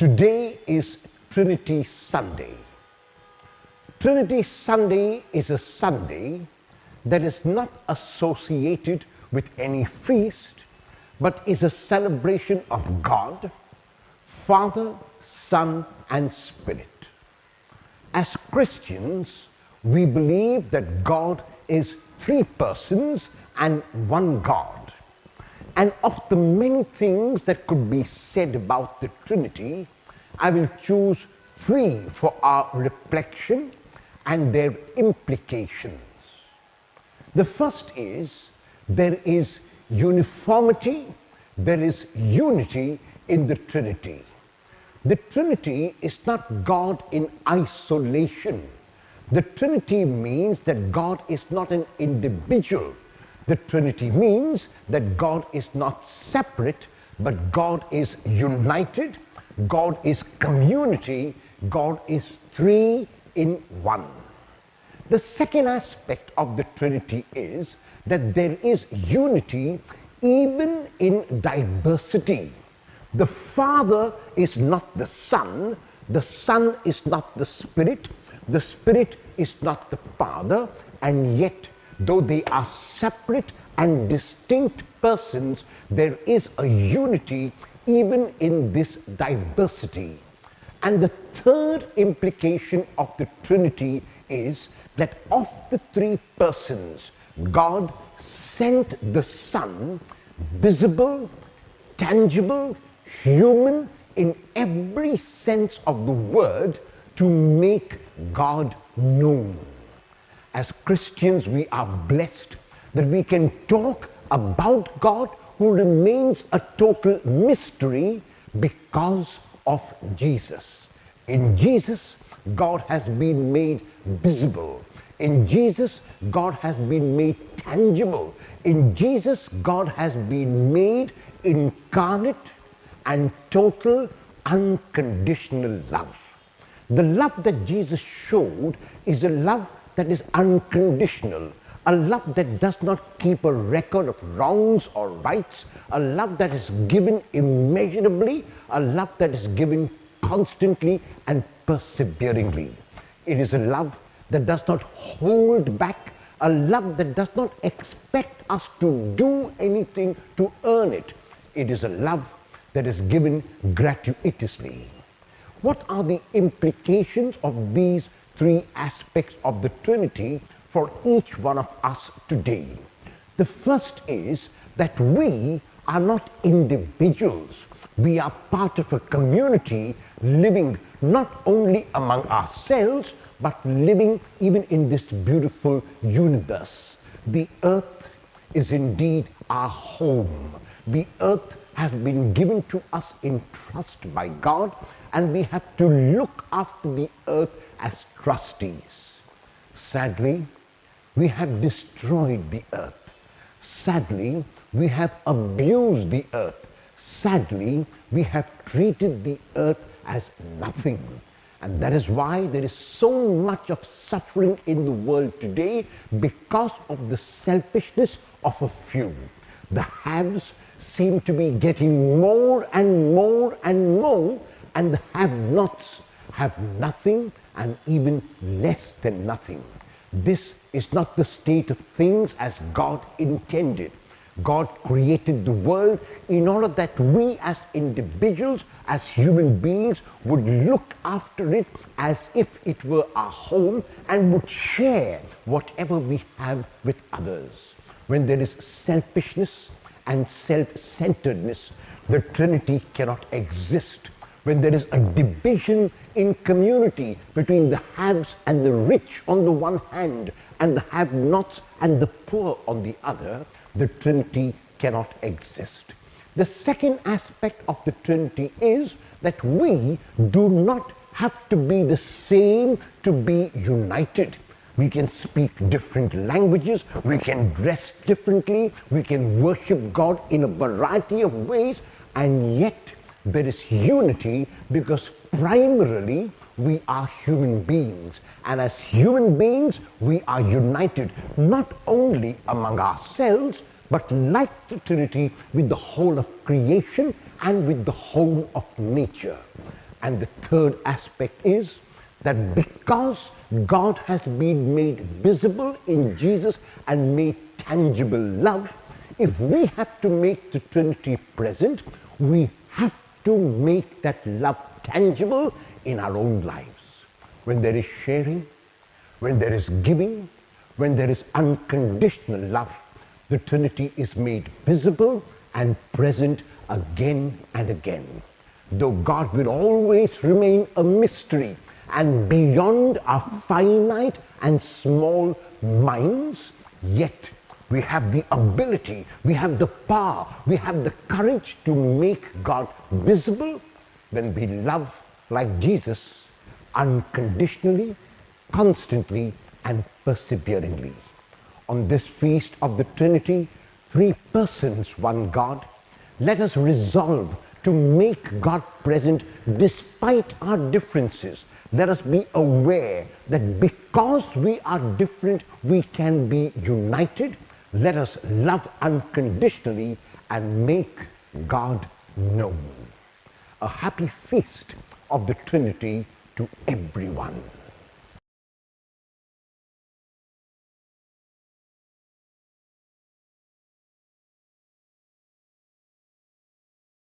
Today is Trinity Sunday. Trinity Sunday is a Sunday that is not associated with any feast, but is a celebration of God, Father, Son, and Spirit. As Christians, we believe that God is three persons and one God. And of the many things that could be said about the Trinity, I will choose three for our reflection and their implications. The first is, there is uniformity, there is unity in the Trinity. The Trinity is not God in isolation. The Trinity means that God is not an individual. The Trinity means that God is not separate, but God is united, God is community, God is three in one. The second aspect of the Trinity is that there is unity even in diversity. The Father is not the Son is not the Spirit is not the Father, and yet, though they are separate and distinct persons, there is a unity even in this diversity. And the third implication of the Trinity is that of the three persons, God sent the Son, visible, tangible, human in every sense of the word, to make God known. As Christians, we are blessed that we can talk about God, who remains a total mystery because of Jesus. In Jesus, God has been made visible. In Jesus, God has been made tangible. In Jesus, God has been made incarnate and total unconditional love. The love that Jesus showed is a love that is unconditional, a love that does not keep a record of wrongs or rights, a love that is given immeasurably, a love that is given constantly and perseveringly. It is a love that does not hold back, a love that does not expect us to do anything to earn it. It is a love that is given gratuitously. What are the implications of these three aspects of the Trinity for each one of us today? The first is that we are not individuals. We are part of a community, living not only among ourselves, but living even in this beautiful universe. The earth is indeed our home. The earth has been given to us in trust by God, and we have to look after the earth as trustees. Sadly, we have destroyed the earth. Sadly, we have abused the earth. Sadly, we have treated the earth as nothing. And that is why there is so much of suffering in the world today, because of the selfishness of a few. The haves seem to be getting more and more and more, and the have-nots have nothing and even less than nothing. This is not the state of things as God intended. God created the world in order that we as individuals, as human beings, would look after it as if it were our home and would share whatever we have with others. When there is selfishness and self-centeredness, the Trinity cannot exist. When there is a division in community between the haves and the rich on the one hand, and the have-nots and the poor on the other, the Trinity cannot exist. The second aspect of the Trinity is that we do not have to be the same to be united. We can speak different languages, we can dress differently, we can worship God in a variety of ways, and yet there is unity because primarily we are human beings. And as human beings, we are united not only among ourselves, but like the Trinity, with the whole of creation and with the whole of nature. And the third aspect is that because God has been made visible in Jesus and made tangible love, if we have to make the Trinity present, we have to make that love tangible in our own lives. When there is sharing, when there is giving, when there is unconditional love, the Trinity is made visible and present again and again. Though God will always remain a mystery and beyond our finite and small minds, yet we have the ability, we have the power, we have the courage to make God visible when we love like Jesus, unconditionally, constantly, and perseveringly. On this feast of the Trinity, 3 persons, one God, let us resolve to make God present despite our differences. Let us be aware that because we are different, we can be united. Let us love unconditionally and make God known. A happy feast of the Trinity to everyone.